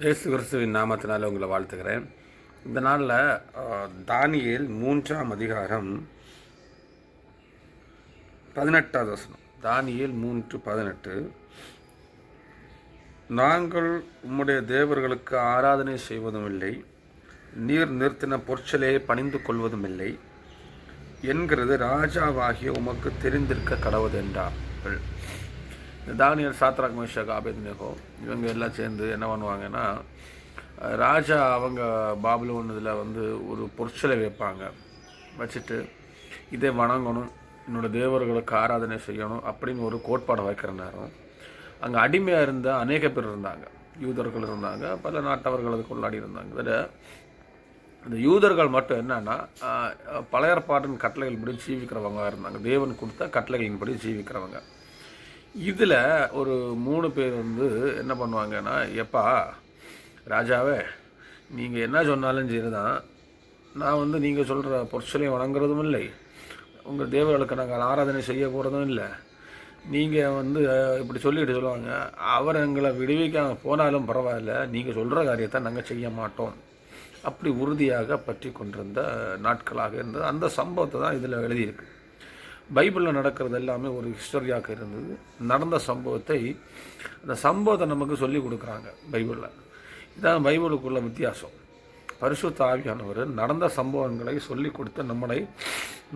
இயேசு கிறிஸ்துவின் நாமத்தினால உங்களை வாழ்த்துக்கிறேன். இந்த நாளில் தானியேல் 3ஆம் அதிகாரம் 18வது வசனம். தானியேல் 3:18. நாங்கள் உம்முடைய தேவர்களுக்கு ஆராதனை செய்வதும் இல்லை, நீர் நிறுத்தின பொற்சிலையை பணிந்து கொள்வதும் இல்லை என்கிறது ராஜாவாகிய உமக்கு தெரிந்திருக்க கடவுது என்றார்கள். இந்த தானியல், சாத்ராக், மேஷாக், ஆபேத்நேகோ இவங்க எல்லாம் சேர்ந்து என்ன பண்ணுவாங்கன்னா, ராஜா அவங்க பாபிலோன் இதில் ஒரு பொற்சிலை வைப்பாங்க. வச்சுட்டு இதை வணங்கணும், என்னோடய தேவர்களுக்கு ஆராதனை செய்யணும் அப்படின்னு ஒரு கோட்பாடை வைக்கிற நேரம் அங்கே அடிமையாக இருந்த அநேக பேர் இருந்தாங்க. யூதர்கள் இருந்தாங்க, பல நாட்டவர்கள் அதுக்கு உள்ளாடி இருந்தாங்க. இதில் இந்த யூதர்கள் மட்டும் என்னன்னா, பழைய ஏற்பாட்டின் கட்டளைகளின்படி ஜீவிக்கிறவங்க இருந்தாங்க. தேவன் கொடுத்த கட்டளைகளின்படி ஜீவிக்கிறவங்க. இதில் ஒரு 3 பேர் என்ன பண்ணுவாங்கன்னா, எப்பா ராஜாவே, நீங்கள் என்ன சொன்னாலும் சரி தான், நான் நீங்கள் சொல்கிற பொற்சிலையை வணங்குறதும் இல்லை, உங்கள் தேவர்களுக்கு நாங்கள் ஆராதனை செய்ய போகிறதும் இல்லை. நீங்கள் இப்படி சொல்லிட்டு சொல்லுவாங்க, அவர் எங்களை விடுவிக்காமல் போனாலும் பரவாயில்ல, நீங்கள் சொல்கிற காரியத்தை நாங்கள் செய்ய மாட்டோம். அப்படி உறுதியாக பற்றி கொண்டிருந்த நாட்களாக இருந்தது. அந்த சம்பவத்தை தான் இதில் எழுதியிருக்கு. பைபிளில் நடக்கிறது எல்லாமே ஒரு ஹிஸ்டரியாக இருந்தது. நடந்த சம்பவத்தை, அந்த சம்பவத்தை நமக்கு சொல்லி கொடுக்குறாங்க பைபிளில். இதான் பைபிளுக்குள்ள வித்தியாசம். பரிசுத்த ஆவியானவர் நடந்த சம்பவங்களை சொல்லி கொடுத்து நம்மளை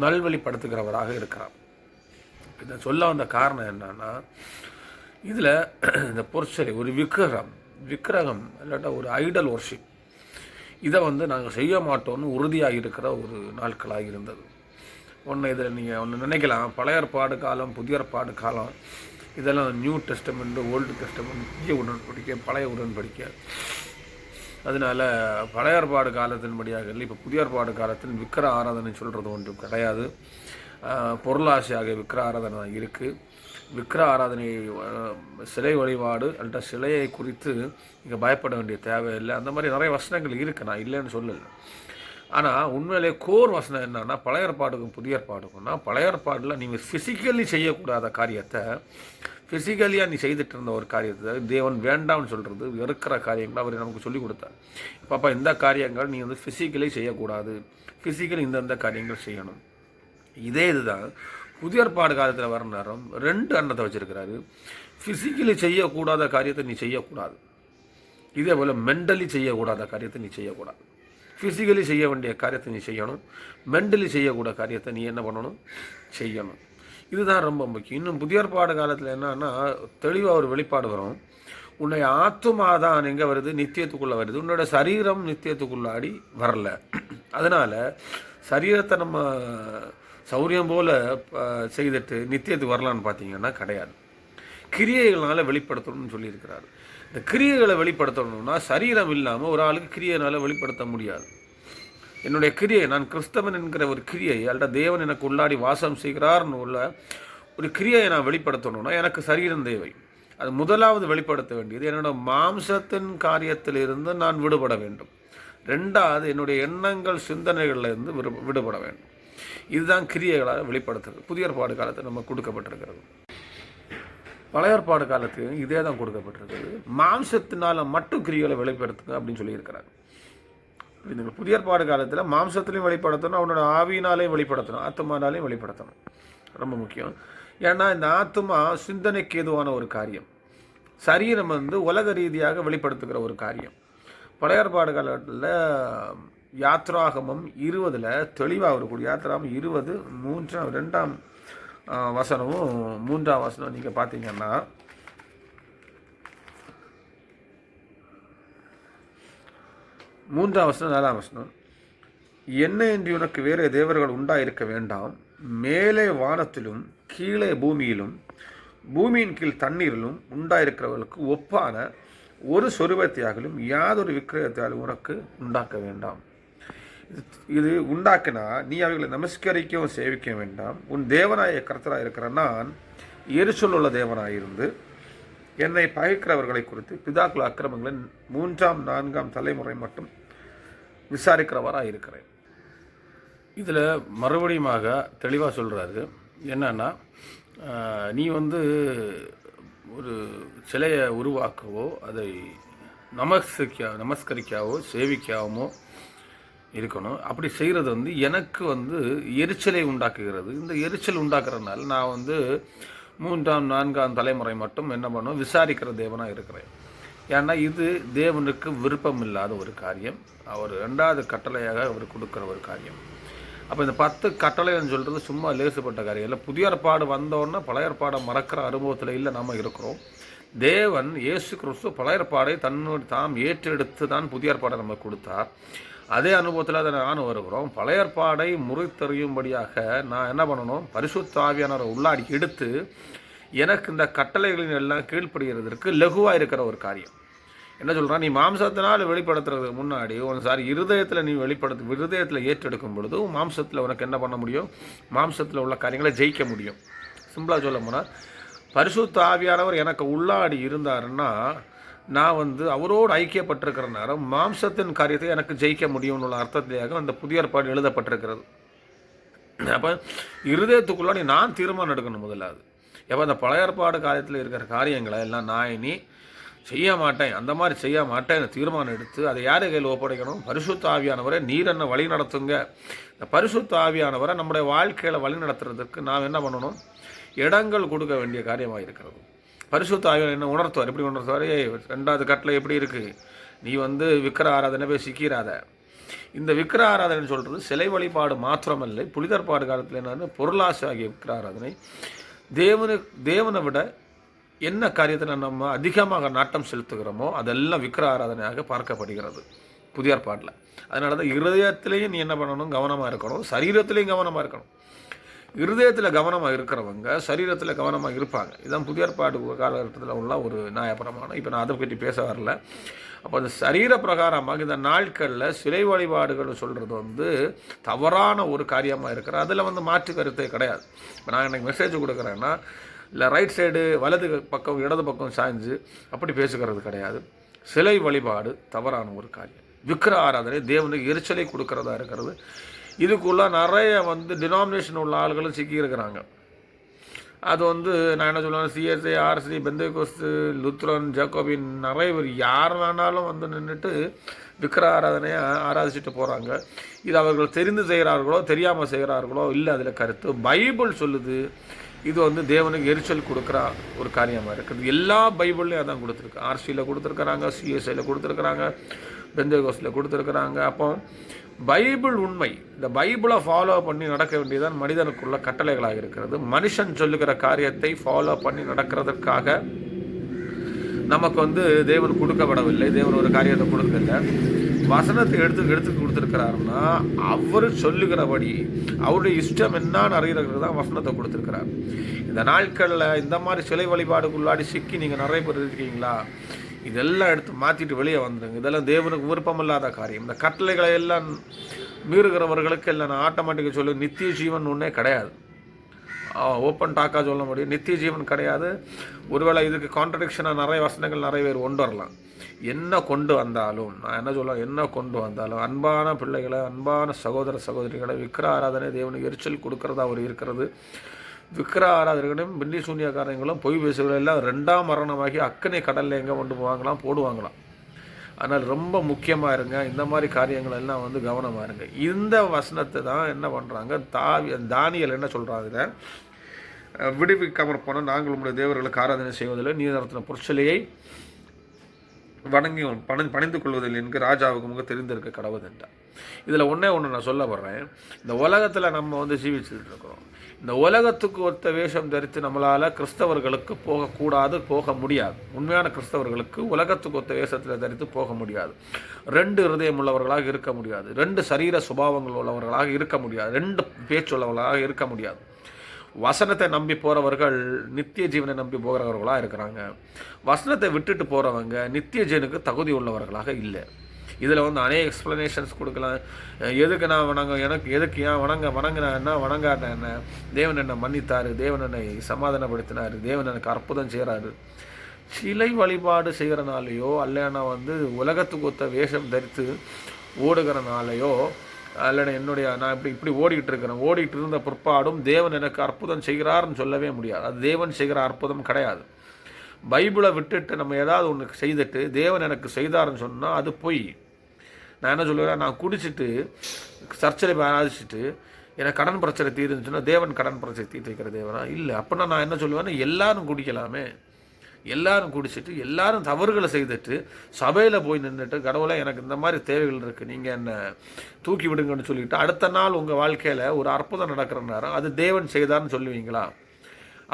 நல்வழிப்படுத்துகிறவராக இருக்கிறார். இதை சொல்ல வந்த காரணம் என்னன்னா, இதில் இந்த பொற்சிலை ஒரு விக்கிரகம் இல்லாட்டா ஒரு ஐடல் ஒர்ஷிப், இதை நாங்கள் செய்ய மாட்டோம்னு உறுதியாக இருக்கிற ஒரு நாட்களாக இருந்தது. இதில் நீங்கள் நினைக்கலாம், பழைய ஏற்பாடு காலம், புதிய ஏற்பாடு காலம், இதெல்லாம் நியூ டெஸ்டமெண்ட், ஓல்டு டெஸ்டமெண்ட், புதிய உடன்படிக்கை, பழைய உடன்படிக்கை. அதனால் பழைய ஏற்பாடு காலத்தின்படியாக இல்லை, இப்போ புதிய ஏற்பாடு காலத்தில் விக்கிர ஆராதனை சொல்கிறது ஒன்றும் கிடையாது. பொருளாசையாக விக்கிர ஆராதனை தான் இருக்குது. விக்கிர ஆராதனை, சிலை வழிபாடு அல்லது சிலையை குறித்து இங்கே பயப்பட வேண்டிய தேவையில்லை. அந்த மாதிரி நிறைய வசனங்கள் இருக்குது, நான் இல்லைன்னு சொல்லலை. ஆனால் உண்மையிலே கோர் வசனம் என்னன்னா, பழைய ஏற்பாடுக்கும் புதிய ஏற்பாடுக்கும்னா, பழைய ஏற்பாடில் நீங்கள் ஃபிசிக்கலி செய்யக்கூடாத காரியத்தை ஃபிசிக்கலியாக நீ செய்துட்டு இருந்த ஒரு காரியத்தை தேவன் வேண்டாம்னு சொல்கிறது, வெறுக்கிற காரியங்களை அவர் நமக்கு சொல்லிக் கொடுத்தார். பாப்பா, இந்த காரியங்கள் நீ ஃபிசிக்கலி செய்யக்கூடாது, ஃபிசிக்கலி இந்தந்த காரியங்கள் செய்யணும். இதே இதுதான் புதிய ஏற்பாடு காலத்தில் வர நேரம் 2 எண்ணத்தை வச்சுருக்கிறாரு. ஃபிசிக்கலி செய்யக்கூடாத காரியத்தை நீ செய்யக்கூடாது, இதே போல் மென்டலி செய்யக்கூடாத காரியத்தை நீ செய்யக்கூடாது. ஃபிசிக்கலி செய்ய வேண்டிய காரியத்தை நீ செய்யணும், மென்டலி செய்யக்கூட காரியத்தை நீ என்ன பண்ணணும், செய்யணும். இதுதான் ரொம்ப முக்கியம். இன்னும் புதிய ஏற்பாடு காலத்தில் என்னன்னா, தெளிவாக ஒரு வெளிப்பாடு வரும். உன்னுடைய ஆத்துமா தான் எங்கே வருது, நித்தியத்துக்குள்ளே வருது, உன்னோட சரீரம் நித்தியத்துக்குள்ளாடி வரல. அதனால் சரீரத்தை நம்ம சௌரியம் போல் செய்துட்டு நித்தியத்துக்கு வரலான்னு பார்த்தீங்கன்னா கிடையாது. கிரியைகளால் வெளிப்படுத்தணும்னு சொல்லியிருக்கிறாரு. இந்த கிரியைகளை வெளிப்படுத்தணும்னா சரீரம் இல்லாமல் ஒரு ஆளுக்கு கிரியையினால் வெளிப்படுத்த முடியாது. என்னுடைய கிரியை, நான் கிறிஸ்தவன் என்கிற ஒரு கிரியை அல்லது தேவன் எனக்கு உள்ளாடி வாசம் செய்கிறார்னு உள்ள ஒரு கிரியை நான் வெளிப்படுத்தணும்னா எனக்கு சரீரம் தேவை. அது முதலாவது வெளிப்படுத்த வேண்டியது என்னோட மாம்சத்தின் காரியத்திலிருந்து நான் விடுபட வேண்டும். 2வது என்னுடைய எண்ணங்கள், சிந்தனைகளிலிருந்து விடுபட வேண்டும். இதுதான் கிரியைகளால் வெளிப்படுத்துறது. புதிய ஏற்பாடு காலத்தில் நம்ம கொடுக்கப்பட்டிருக்கிறது. பழைய ஏற்பாடு காலத்துக்கு இதே தான் கொடுக்கப்பட்டிருக்குது. மாம்சத்தினால் மட்டும் கிரியைகளை வெளிப்படுத்துங்க அப்படின்னு சொல்லியிருக்கிறாங்க. இந்த புதிய ஏற்பாடு காலத்தில் மாம்சத்துலையும் வெளிப்படுத்தணும், அவனோட ஆவியினாலையும் வெளிப்படுத்தணும், ஆத்மானாலையும் வெளிப்படுத்தணும். ரொம்ப முக்கியம். ஏன்னா இந்த ஆத்மா சிந்தனைக்கு ஏதுவான ஒரு காரியம், சரீரம் உலக ரீதியாக வெளிப்படுத்துகிற ஒரு காரியம். பழைய ஏற்பாடு காலத்தில் யாத்ராகமம் 20 தெளிவாக இருக்கக்கூடிய யாத்ராகமம் 20 2ஆம் வசனமும் 3ஆம் வசனம் நீங்கள் பார்த்தீங்கன்னா, மூன்றாம் வசனம் 4ஆம் வசனம், என்ன என்று உனக்கு வேறு தேவர்கள் உண்டாயிருக்க வேண்டாம், மேலே வானத்திலும் கீழே பூமியிலும் பூமியின் கீழ் தண்ணீரிலும் உண்டாயிருக்கிறவர்களுக்கு ஒப்பான ஒரு சொருபத்தையாகலும் யாதொரு விக்கிரகத்தாலும் உனக்கு உண்டாக்க வேண்டாம். இது உண்டாக்கினா நீ அவைகளை நமஸ்கரிக்கவும் சேவிக்க வேண்டாம். உன் தேவனாய கர்த்தராக இருக்கிற நான் எரிச்சல் உள்ள தேவனாயிருந்து என்னை பகைக்கிறவர்களை குறித்து பிதாக்கள் அக்கிரமங்களின் 3ஆம் 4ஆம் தலைமுறை மட்டும் விசாரிக்கிறவராக இருக்கிறேன். இதில் மறுபடியுமாக தெளிவாக சொல்கிறாரு. என்னன்னா, நீ ஒரு சிலையை உருவாக்கவோ அதை நமஸ்கரிக்காவோ சேவிக்காவோ இருக்கணும். அப்படி செய்கிறது வந்து எனக்கு வந்து எரிச்சலை உண்டாக்குகிறது. இந்த எரிச்சல் உண்டாக்குறதுனால நான் வந்து 3ஆம் 4ஆம் தலைமுறை மட்டும் என்ன பண்ணும், விசாரிக்கிற தேவனாக இருக்கிறேன். ஏன்னா இது தேவனுக்கு விருப்பம் இல்லாத ஒரு காரியம். அவர் 2வது கட்டளையாக அவர் கொடுக்குற ஒரு காரியம். அப்போ இந்த 10 கட்டளைன்னு சொல்கிறது சும்மா லேசுப்பட்ட காரியம் இல்லை. புதிய ஏற்பாடு வந்தோன்னா பழைய ஏற்பாடை மறக்கிற அனுபவத்தில் இல்லை நம்ம இருக்கிறோம். தேவன் இயேசு கிறிஸ்து பழைய ஏற்பாடை தாம் ஏற்றெடுத்து தான் புதிய ஏற்பாடை நம்ம கொடுத்தார். அதே அனுபவத்தில் அதை நானும் வருகிறோம். பழைய ஏற்பாடை முறித்தறியும்படியாக நான் என்ன பண்ணணும், பரிசுத்த ஆவியானவரை உள்ளாடி எடுத்து எனக்கு இந்த கட்டளைகளின் எல்லாம் கீழ்ப்படுகிறதற்கு லகுவாக இருக்கிற ஒரு காரியம். என்ன சொல்கிறான், நீ மாம்சத்தினால் வெளிப்படுத்துறதுக்கு முன்னாடி இருதயத்தில் நீ இருதயத்தில் ஏற்றெடுக்கும் பொழுது மாம்சத்தில் உனக்கு என்ன பண்ண முடியும், மாம்சத்தில் உள்ள காரியங்களை ஜெயிக்க முடியும். சிம்பிளாக சொல்ல போனால் பரிசுத்த ஆவியானவர் எனக்கு உள்ளாடி இருந்தாருன்னா நான் வந்து அவரோடு ஐக்கியப்பட்டிருக்கிற நேரம் மாம்சத்தின் காரியத்தை எனக்கு ஜெயிக்க முடியும்னு உள்ள அர்த்தத்திலேயாக அந்த புதிய ஏற்பாடு எழுதப்பட்டிருக்கிறது. அப்போ இருதயத்துக்குள்ளாடி நான் தீர்மானம் எடுக்கணும் முதலாவது. எப்போ அந்த பழைய ஏற்பாடு காரியத்தில் இருக்கிற காரியங்களை எல்லாம் நான் இனி செய்ய மாட்டேன், அந்த மாதிரி செய்ய மாட்டேன் தீர்மானம் எடுத்து அதை யார் கையில் ஒப்படைக்கணும், பரிசுத்த ஆவியானவரை நீர் என்ன வழி நடத்துங்க. இந்த பரிசுத்த ஆவியானவரை நம்முடைய வாழ்க்கையில் வழி நடத்துறதுக்கு நாம் என்ன பண்ணணும், இடங்கள் கொடுக்க வேண்டிய காரியமாக இருக்கிறது. பரிசுத்த ஆவியானவர் என்ன உணர்த்துவார், எப்படி உணர்த்துவார், 2வது கட்டளை எப்படி இருக்குது, நீ வந்து விக்கிர ஆராதனை போய் சிக்கிறாத. இந்த விக்கிர ஆராதனை சொல்கிறது சிலை வழிபாடு மாத்திரமல்ல, புனிதற்பாடு காலத்தில் என்னன்னு பொருளாசை ஆகிய விக்கிர ஆராதனை. தேவனை விட என்ன காரியத்தில் நம்ம அதிகமாக நாட்டம் செலுத்துகிறோமோ அதெல்லாம் விக்கிர ஆராதனையாக பார்க்கப்படுகிறது புதிய ஏற்பாட்டில். அதனால தான் இருதயத்திலையும் நீ என்ன பண்ணணும், கவனமாக இருக்கணும், சரீரத்திலையும் கவனமாக இருக்கணும். இருதயத்தில் கவனமாக இருக்கிறவங்க சரீரத்தில் கவனமாக இருப்பாங்க. இதுதான் புதிய ஏற்பாடு காலகட்டத்தில் உள்ள ஒரு நியாயப்பிரமாணம். இப்போ நான் அதை பற்றி பேச வரல. அப்போ அந்த சரீர பிரகாரமாக இந்த நாட்களில் சிலை வழிபாடுகள் சொல்கிறது வந்து தவறான ஒரு காரியமாக இருக்கிற, அதில் வந்து மாற்று கருத்தே கிடையாது. இப்போ நான் எனக்கு மெசேஜ் கொடுக்குறேன்னா இல்லை ரைட் சைடு வலது பக்கம் இடது பக்கம் சாய்ஞ்சு அப்படி பேசுகிறது கிடையாது. சிலை வழிபாடு தவறான ஒரு காரியம். விக்கிர ஆராதனை தேவனுக்கு எரிச்சலை கொடுக்கறதா இருக்கிறது. இதுக்குள்ள நிறைய வந்து டினாமினேஷன் உள்ள ஆளுகளும் சிக்கியிருக்கிறாங்க. அது வந்து நான் என்ன சொல்லுவேன், CSI, RC, Pentecost, Lutheran, jacobin நிறைய பேர் யார் வேணாலும் வந்து நின்றுட்டு விக்கிர ஆராதனையை ஆராதிச்சுட்டு போகிறாங்க. இது அவர்கள் தெரிந்து செய்கிறார்களோ தெரியாமல் செய்கிறார்களோ இல்லை, அதில் கருத்து. பைபிள் சொல்லுது இது வந்து தேவனுக்கு எரிச்சல் கொடுக்குற ஒரு காரியமாக இருக்குது. எல்லா பைபிள்லையும் அதான் கொடுத்துருக்கு. ஆர்சியில் கொடுத்துருக்குறாங்க, சிஎஸ்ஐயில் கொடுத்துருக்குறாங்க, பெந்தேகோஸ்டில் கொடுத்துருக்குறாங்க. அப்போ பைபிள் உண்மை. இந்த பைபிளை ஃபாலோ பண்ணி நடக்க வேண்டியதான் மனிதனுக்குள்ள கட்டளைகளாக இருக்கிறது. மனுஷன் சொல்லுகிற காரியத்தை ஃபாலோ பண்ணி நடக்கிறதுக்காக நமக்கு வந்து தேவன் கொடுக்கப்படவில்லை. தேவன் ஒரு காரியத்தை கொடுக்கல. வசனத்தை எடுத்து கொடுத்துருக்கிறாருன்னா அவர் சொல்லுகிறபடி அவருடைய இஷ்டம் என்னன்னு அறிகிறதுக்கு தான் வசனத்தை கொடுத்துருக்கிறார். இந்த நாட்களில் இந்த மாதிரி சிலை வழிபாடுக்குள்ளாடி சிக்கி நீங்கள் நிறைய பேர் இருக்கீங்களா, இதெல்லாம் எடுத்து மாற்றிட்டு வெளியே வந்துடுங்க. இதெல்லாம் தேவனுக்கு விருப்பமில்லாத காரியம். இந்த கட்டளைகளை எல்லாம் மீறுகிறவர்களுக்கு எல்லாம் நான் ஆட்டோமேட்டிக்காக சொல்லு, நித்திய ஜீவன் ஒன்றே கிடையாது. ஓப்பன் டாக்காக சொல்ல முடியும், நித்திய ஜீவன் கிடையாது. ஒருவேளை இதுக்கு கான்ட்ரடிக்ஷனாக நிறைய வசனங்கள் நிறைய பேர் கொண்டு வரலாம். என்ன கொண்டு வந்தாலும் நான் என்ன சொல்லுவேன், என்ன கொண்டு வந்தாலும் அன்பான பிள்ளைகளை, அன்பான சகோதர சகோதரிகளை, விக்கிர ஆராதனை தேவனுக்கு எரிச்சல் கொடுக்கறதா அவர் இருக்கிறது. விக்கிர ஆராதனைகளும் பின்னி சூன்யக்காரங்களும் பொய் பேசுகள் எல்லாம் 2ஆம் மரணமாகி அக்கனை கடலில் எங்கே கொண்டு போடுவாங்களாம். அதனால் ரொம்ப முக்கியமாக இருங்க. இந்த மாதிரி காரியங்கள் எல்லாம் வந்து கவனமாக இருங்க. இந்த வசனத்தை தான் என்ன பண்ணுறாங்க, தானியல் என்ன சொல்கிறாங்க, விடுவிக்காமற் போனால் நாங்கள் உங்களுடைய தேவர்களுக்கு ஆராதனை செய்வதில்லை, நீ நடத்தின பொற்சிலையை வணங்கி பணிந்து கொள்வதில்லை என்று ராஜாவுக்கு முக தெரிந்திருக்க கடவுள் என்றார். இதில் ஒன்றே நான் சொல்ல வர்றேன். இந்த உலகத்தில் நம்ம வந்து ஜீவிச்சுட்டு இருக்கிறோம். இந்த உலகத்துக்கு ஒத்த வேஷம் தரித்து நம்மளால் கிறிஸ்தவர்களுக்கு போக முடியாது. உண்மையான கிறிஸ்தவர்களுக்கு உலகத்துக்கு ஒத்த வேஷத்தில் தரித்து போக முடியாது. 2 இருதயம் உள்ளவர்களாக இருக்க முடியாது. 2 சரீர சுபாவங்கள் உள்ளவர்களாக இருக்க முடியாது. 2 பேச்சுள்ளவர்களாக இருக்க முடியாது. வசனத்தை நம்பி போகிறவர்கள் நித்திய ஜீவனை நம்பி போகிறவர்களாக இருக்கிறாங்க. வசனத்தை விட்டுட்டு போகிறவங்க நித்திய ஜீவனுக்கு தகுதி உள்ளவர்களாக இல்லை. இதில் வந்து அநேக எக்ஸ்ப்ளனேஷன்ஸ் கொடுக்கலாம். எதுக்கு நான் எனக்கு எதுக்கு ஏன் வணங்கினா என்ன, வணங்காட்ட என்ன, தேவன் என்னை மன்னித்தார், தேவன் என்னை சமாதானப்படுத்தினார், தேவன் எனக்கு அற்புதம் செய்கிறாரு. சிலை வழிபாடு செய்கிறனாலேயோ அல்லனா வந்து உலகத்துக்கு ஒத்த வேஷம் தரித்து ஓடுகிறனாலேயோ அல்லனா நான் இப்படி ஓடிட்டு இருந்த பிற்பாடும் தேவன் எனக்கு அற்புதம் செய்கிறார்னு சொல்லவே முடியாது. அது தேவன் செய்கிற அற்புதம் கிடையாது. பைபிளை விட்டுட்டு நம்ம ஏதாவது ஒன்று செய்துட்டு தேவன் எனக்கு செய்தாருன்னு சொன்னால் அது பொய். நான் என்ன சொல்லுவேன், நான் குடிச்சிட்டு சர்ச்சையில் போய் ஆராதிச்சுட்டு எனக்கு கடன் பிரச்சனை தீர்ந்துச்சுன்னா தேவன் கடன் பிரச்சனை தீர்த்து வைக்கிற தேவனா? இல்லை. அப்படின்னா நான் என்ன சொல்லுவேன்னா, எல்லாரும் குடிக்கலாமே, எல்லாரும் குடிச்சிட்டு எல்லாரும் தவறுகளை செய்துட்டு சபையில் போய் நின்றுட்டு கடவுளை எனக்கு இந்த மாதிரி தேவைகள் இருக்குது, நீங்கள் என்னை தூக்கி விடுங்கன்னு சொல்லிவிட்டு அடுத்த நாள் உங்கள் வாழ்க்கையில் ஒரு அற்புதம் நடக்கிற நேரம் அது தேவன் செய்தார்னு சொல்லுவீங்களா?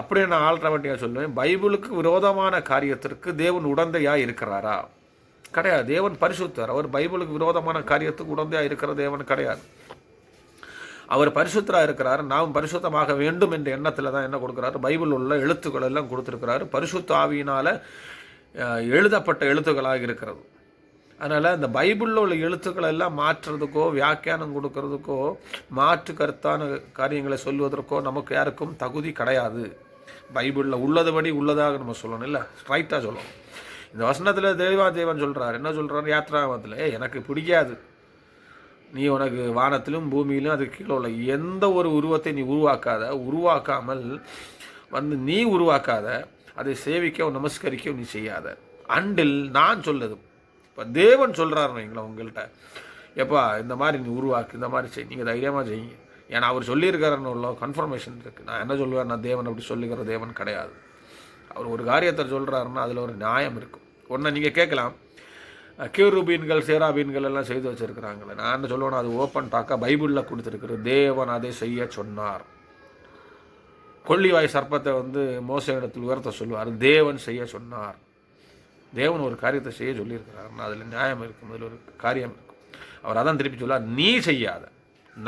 அப்படியே நான் ஆல்டர்னேட்டிவாக சொல்லுவேன், பைபிளுக்கு விரோதமான காரியத்திற்கு தேவன் உடந்தையாக இருக்கிறாரா? கிடையாது. தேவன் பரிசுத்தர். அவர் பைபிளுக்கு விரோதமான காரியத்துக்கு உடந்தையாக இருக்கிற தேவன் கிடையாது. அவர் பரிசுத்தராக இருக்கிறார். நாம் பரிசுத்தமாக வேண்டும் என்ற எண்ணத்தில் தான் என்ன கொடுக்குறாரு, பைபிள் உள்ள எழுத்துக்கள் எல்லாம் கொடுத்துருக்கிறாரு. பரிசுத்த ஆவியினால் எழுதப்பட்ட எழுத்துக்களாக இருக்கிறது. அதனால் இந்த பைபிளில் உள்ள எழுத்துக்களை எல்லாம் மாற்றுறதுக்கோ வியாக்கியானம் கொடுக்கறதுக்கோ மாற்று கருத்தான காரியங்களை சொல்வதற்கோ நமக்கு யாருக்கும் தகுதி கிடையாது. பைபிளில் உள்ளதுபடி உள்ளதாக நம்ம சொல்லணும், இல்லை ஸ்ட்ரைட்டாக சொல்லணும். இந்த வசனத்தில் தேவன் சொல்கிறார், என்ன சொல்கிறார், யாத்ராகமத்தில், எனக்கு பிடிக்காது நீ உனக்கு வானத்திலும் பூமியிலும் அதுக்கு கீழே உள்ள எந்த ஒரு உருவத்தை நீ உருவாக்காமல் நீ உருவாக்காத, அதை சேவிக்க நமஸ்கரிக்க நீ செய்யாத அண்டில் நான் சொல்லது. இப்போ தேவன் சொல்கிறாருன்னு வைங்களேன் உங்கள்கிட்ட, எப்பா இந்த மாதிரி நீ உருவாக்கு, இந்த மாதிரி செய், நீங்கள் தைரியமாக செய்யுங்க. ஏன்னா அவர் சொல்லியிருக்காருன்னு உள்ள கன்ஃபர்மேஷன் இருக்குது. நான் என்ன சொல்லுவேன், நான் தேவன் அப்படி சொல்லுகிற தேவன் கிடையாது. அவர் ஒரு காரியத்தை சொல்கிறாருன்னா அதில் ஒரு நியாயம் இருக்கும். ஒன்று நீங்கள் கேட்கலாம், கேருபீன்கள் சேராபீன்கள் எல்லாம் செய்து வச்சுருக்கிறாங்களே, நான் என்ன சொல்லுவேன்னா அது ஓப்பன் டாக்காக பைபிளில் கொடுத்துருக்குறது. தேவன் அதை செய்ய சொன்னார். கொள்ளிவாய் சர்ப்பத்தை மோசேயிடத்தில் உயர்த்த சொல்லுவார், தேவன் செய்ய சொன்னார். தேவன் ஒரு காரியத்தை செய்ய சொல்லியிருக்கிறாருன்னா அதில் நியாயம் இருக்கும், அதில் ஒரு காரியம் இருக்கும். அவர் அதான் திருப்பி சொல்லார், நீ செய்யாத,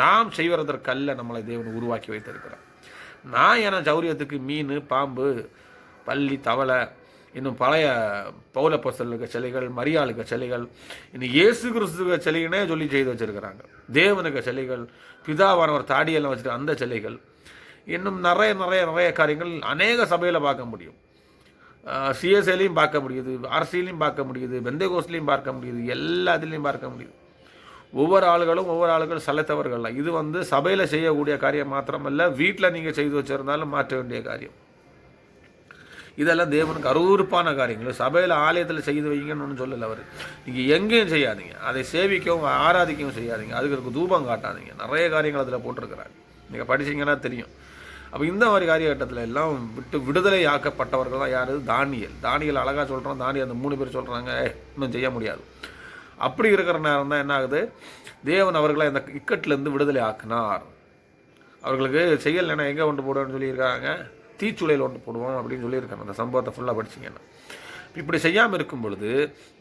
நாம் செய்வதற்கல்ல நம்மளை தேவன் உருவாக்கி வைத்திருக்கிறார். நான் என சௌரியத்துக்கு மீன், பாம்பு, பள்ளி, தவளை, இன்னும் பழைய பௌலப்போஸ்தலருக்கு சிலைகள், மரியாளுக்கு சிலைகள், இன்னும் இயேசு கிறிஸ்துவ சிலைகனே சொல்லி செய்து வச்சுருக்கிறாங்க. தேவனுக்கு சிலைகள், பிதாவானவர் தாடியெல்லாம் வச்சுட்டு அந்த சிலைகள், இன்னும் நிறைய நிறைய நிறைய காரியங்கள் அநேக சபையில் பார்க்க முடியும். சிஎஸ்ஐலையும் பார்க்க முடியுது, ஆர்சிலையும் பார்க்க முடியுது, பெந்தேகோஸ்லையும் பார்க்க முடியுது, எல்லாத்துலேயும் பார்க்க முடியுது. ஒவ்வொரு ஆளுகளும் சலைத்தவர்கள். இது சபையில் செய்யக்கூடிய காரியம் மாத்திரமல்ல, வீட்டில் நீங்கள் செய்து வச்சுருந்தாலும் மாற்ற வேண்டிய காரியம். இதெல்லாம் தேவனுக்கு அருவருப்பான காரியங்கள். சபையில் ஆலயத்தில் செய்து வைங்கன்னு ஒன்றும் சொல்லலை அவர். நீங்கள் எங்கேயும் செய்யாதீங்க, அதை சேவிக்கவும் ஆராதிக்கவும் செய்யாதீங்க, அதுக்கு தூபம் காட்டாதீங்க. நிறைய காரியங்கள் அதில் போட்டிருக்கிறாங்க, நீங்கள் படிச்சிங்கன்னா தெரியும். அப்போ இந்த மாதிரி காரியகட்டத்தில் எல்லாம் விடுதலை ஆக்கப்பட்டவர்கள் தான் யார், தானியல் அழகாக சொல்கிறோம். அந்த 3 பேர் சொல்கிறாங்க, இன்னும் செய்ய முடியாது. அப்படி இருக்கிற நேரம் தான் என்ன ஆகுது, தேவன் அவர்களை இந்த இக்கட்டிலேருந்து விடுதலை ஆக்கினார். அவர்களுக்கு செய்யலைன்னா எங்கே கொண்டு போடுவோம்னு சொல்லியிருக்காங்க, தீச்சுளையில் ஒன்று போடுவோம் அப்படின்னு சொல்லியிருக்காங்க. அந்த சம்பவத்தை ஃபுல்லாக படிச்சிங்கன்னா இப்படி செய்யாமல் இருக்கும் பொழுது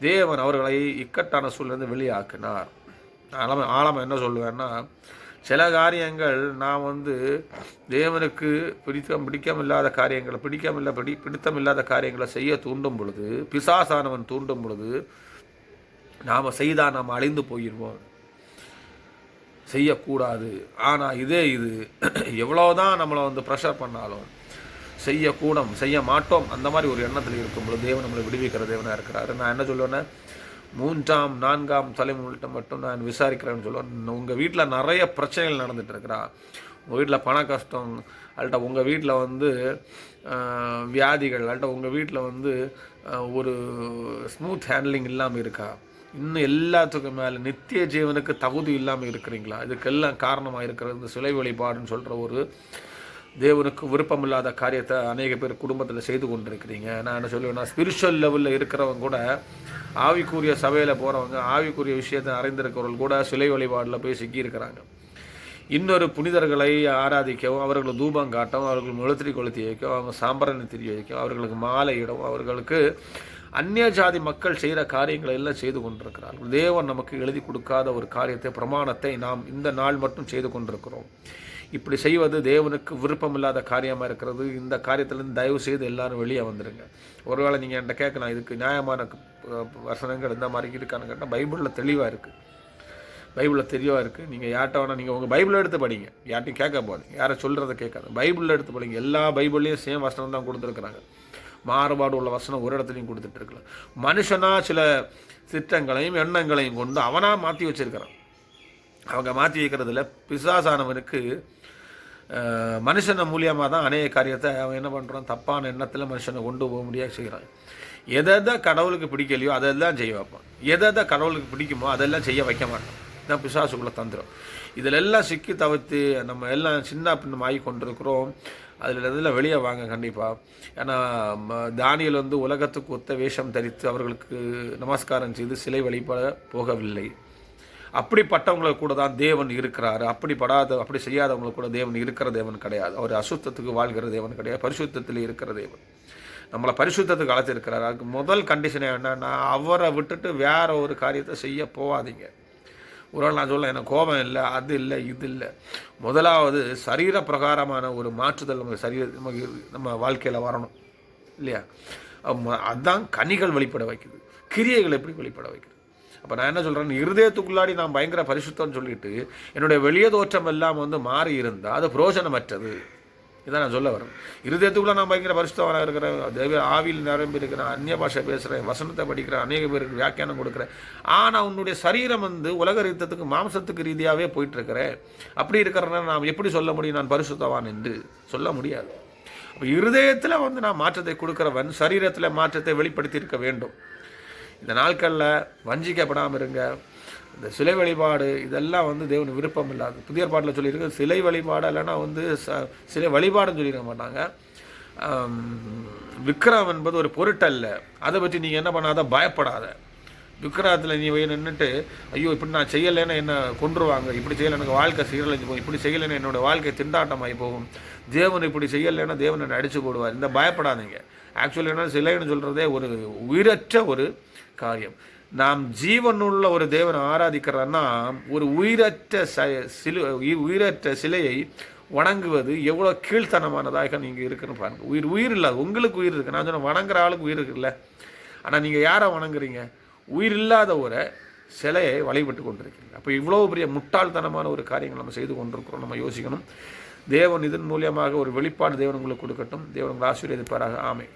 தேவன் அவர்களை இக்கட்டான சூழ்நிலை வெளியாக்கினார். ஆழமாக என்ன சொல்லுவேன்னா, சில காரியங்கள் நான் தேவனுக்கு பிடித்தமில்லாத காரியங்களை செய்ய தூண்டும் பொழுது, பிசாசானவன் தூண்டும் பொழுது நாம் செய்தால் நாம் அழிந்து போயிடுவோம், செய்யக்கூடாது. ஆனால் இது எவ்வளோதான் நம்மளை ப்ரெஷர் பண்ணாலும் செய்ய மாட்டோம், அந்த மாதிரி ஒரு எண்ணத்தில் இருக்கும்பொழுது தேவன் நம்மளை விடுவிக்கிற தேவனாக இருக்கிறாரு. நான் என்ன சொல்லுவேன்னா, 3ஆம் 4ஆம் தலைமுறைகிட்ட மட்டும் நான் விசாரிக்கிறேன்னு சொல்லுவேன். உங்கள் வீட்டில் நிறைய பிரச்சனைகள் நடந்துகிட்டு இருக்கிறா, உங்கள் வீட்டில் பண கஷ்டம், அல்ட்ட உங்கள் வீட்டில் வியாதிகள், அல்ட்ட உங்கள் வீட்டில் ஒரு ஸ்மூத் ஹேண்ட்லிங் இல்லாமல் இருக்கா, இன்னும் எல்லாத்துக்கும் மேலே நித்திய ஜீவனுக்கு தகுதி இல்லாமல் இருக்கிறீங்களா, இதுக்கெல்லாம் காரணமாக இருக்கிறது இந்த சிலை வழிபாடுன்னு சொல்கிற ஒரு தேவனுக்கு விருப்பமில்லாத காரியத்தை அநேக பேர் குடும்பத்தில் செய்து கொண்டிருக்கிறீங்க. நான் என்ன சொல்லுவேன்னா, ஸ்பிரிச்சுவல் லெவலில் இருக்கிறவங்க கூட, ஆவிக்குரிய சபையில் போகிறவங்க, ஆவிக்குரிய விஷயத்தை அறிந்திருக்கிறவர்கள் கூட சிலை வழிபாடில் போய் சிக்கியிருக்கிறாங்க. இன்னொரு புனிதர்களை ஆராதிக்கவும், அவர்களை தூபம் காட்டவும், அவர்கள் முழுத்திரி கொளுத்தி வைக்கவும், அவங்க சாம்பிராணி திரி வைக்கவும், அவர்களுக்கு மாலை இடவும், அவர்களுக்கு அந்நிய ஜாதி மக்கள் செய்கிற காரியங்களை எல்லாம் செய்து கொண்டிருக்கிறார்கள். தேவன் நமக்கு எழுதி கொடுக்காத ஒரு காரியத்தை, பிரமாணத்தை நாம் இந்த நாள் மட்டும் செய்து கொண்டிருக்கிறோம். இப்படி செய்வது தேவனுக்கு விருப்பமில்லாத காரியமாக இருக்கிறது. இந்த காரியத்திலேருந்து தயவு செய்து எல்லாரும் வெளியே வந்துடுங்க. ஒருவேளை நீங்கள் என்கிட்ட கேட்கலாம், இதுக்கு நியாயமான வசனங்கள் இந்த மாதிரி இருக்கான்னு கேட்டால் பைபிளில் தெளிவாக இருக்குது. நீங்கள் யார்கிட்ட வேணால் நீங்கள் உங்கள் பைபிளை எடுத்து படிங்க, யார்ட்டையும் கேட்க போதீங்க, யாரை சொல்கிறத கேட்காது, பைபிளில் எடுத்து படிங்க. எல்லா பைபிள்லேயும் சேம் வசனம் தான் கொடுத்துருக்குறாங்க, மாறுபாடு உள்ள வசனம் ஒரு இடத்துலையும் கொடுத்துட்டு இருக்கலாம். மனுஷனாக சில திட்டங்களையும் எண்ணங்களையும் கொண்டு அவனாக மாற்றி வச்சுருக்கிறான். அவங்க மாற்றி வைக்கிறதுல பிசாசானவனுக்கு மனுஷனை மூலியமாக தான் அநேக காரியத்தை அவன் என்ன பண்ணுறான், தப்பான எண்ணத்தில் மனுஷனை கொண்டு போக முடியாது செய்கிறான். எதை கடவுளுக்கு பிடிக்கலையோ அதெல்லாம் செய்ய வைப்பான், எதை கடவுளுக்கு பிடிக்குமோ அதெல்லாம் செய்ய வைக்க மாட்டான். இதான் பிசாசுக்குள்ளே தந்துடும். இதில் எல்லாம் சிக்கி தவிர்த்து நம்ம எல்லாம் சின்ன பின்னம் ஆகி கொண்டிருக்கிறோம். இதில் வெளியே வாங்க கண்டிப்பாக. ஏன்னா தானியேல் உலகத்துக்கு ஒத்த வேஷம் தரித்து அவர்களுக்கு நமஸ்காரம் செய்து சிலை வழிபட போகவில்லை. அப்படிப்பட்டவங்களை கூட தான் தேவன் இருக்கிறாரு. அப்படி செய்யாதவங்களை கூட தேவன் இருக்கிற தேவன் கிடையாது. அவர் அசுத்தத்துக்கு வாழ்கிற தேவன் கிடையாது, பரிசுத்தத்தில் இருக்கிற தேவன். நம்மளை பரிசுத்தத்துக்கு அழைத்திருக்கிறார். அதுக்கு முதல் கண்டிஷன் என்னன்னா, அவரை விட்டுட்டு வேற ஒரு காரியத்தை செய்ய போகாதீங்க. ஒரு நாள் நான் சொல்ல, எனக்கு கோபம் இல்லை, அது இல்லை, இது இல்லை. முதலாவது சரீர பிரகாரமான ஒரு மாற்றுதல் நம்ம வாழ்க்கையில் வரணும் இல்லையா? அதுதான் கனிகள் வெளிப்பட வைக்குது, கிரியைகள் எப்படி வெளிப்பட வைக்குது. அப்போ நான் என்ன சொல்கிறேன், இருதயத்துக்குள்ளாடி நான் பயங்கர பரிசுத்தம்னு சொல்லிட்டு என்னுடைய வெளியே தோற்றம் எல்லாம் மாறி இருந்தால் அது புரோஜனமற்றது. இதான் நான் சொல்ல வரேன். இருதயத்துக்குள்ளே நான் பயங்கர பரிசுத்தவனாக இருக்கிறேன், தெய்வ ஆவியில் நிரம்பி இருக்கிறேன், அந்நிய பாஷை பேசுகிறேன், வசனத்தை படிக்கிறேன், அநேக பேருக்கு வியாக்கியானம் கொடுக்குறேன். ஆனால் உன்னுடைய சரீரம் உலக ரீதத்துக்கு மாம்சத்துக்கு ரீதியாகவே போயிட்டுருக்கிறேன். அப்படி இருக்கிறனா நான் எப்படி சொல்ல முடியும் நான் பரிசுத்தவான் என்று? சொல்ல முடியாது. அப்போ இருதயத்தில் நான் மாற்றத்தை கொடுக்குறவன் சரீரத்தில் மாற்றத்தை வெளிப்படுத்தி இருக்க வேண்டும். இந்த நாட்களில் வஞ்சிக்கப்படாமல் இருங்க. இந்த சிலை வழிபாடு இதெல்லாம் தேவன் விருப்பம் இல்லாது. புதிய பாட்டில் சொல்லியிருக்கு, சிலை வழிபாடு இல்லைன்னா சிலை வழிபாடுன்னு சொல்லியிருக்க மாட்டாங்க. விக்கிரம் என்பது ஒரு பொருட்டல்ல. அதை பற்றி நீங்கள் என்ன பண்ணாத, பயப்படாத. விக்கிரகத்தில் நீ நின்றுட்டு ஐயோ இப்படி நான் செய்யலைன்னா என்ன கொன்றுவாங்க, இப்படி செய்யலை எனக்கு வாழ்க்கை சீரழிஞ்சு போகும், இப்படி செய்யலைன்னா என்னோடய வாழ்க்கை திண்டாட்டமாகி போகும், தேவன் இப்படி செய்யலைன்னா தேவன் என்னை அடித்து போடுவார், இந்த பயப்படாதீங்க. ஆக்சுவலி என்ன சிலைன்னு சொல்கிறதே ஒரு உயிரற்ற ஒரு காரியம். நாம் ஜீவனுள்ள ஒரு தேவனை ஆராதிக்கிறோன்னா ஒரு உயிரற்ற சிலையை வணங்குவது எவ்வளோ கீழ்த்தனமானதாக நீங்கள் இருக்குன்னு பாருங்கள். உயிர் இல்லாது உங்களுக்கு உயிர் இருக்குது. நான் சொன்ன வணங்குற ஆளுக்கு உயிர் இருக்குல்ல, ஆனால் நீங்கள் யாரை வணங்குறீங்க? உயிர் இல்லாத ஒரு சிலையை வழிபட்டு கொண்டிருக்கிறீங்க. அப்போ இவ்வளோ பெரிய முட்டாள்தனமான ஒரு காரியங்கள் நம்ம செய்து கொண்டிருக்கிறோம். நம்ம யோசிக்கணும். தேவன் இதன் மூலியமாக ஒரு வெளிப்பாடு தேவன் உங்களுக்கு கொடுக்கட்டும். தேவன் உங்களை ஆசீர்வதிப்பாராக. ஆமென்.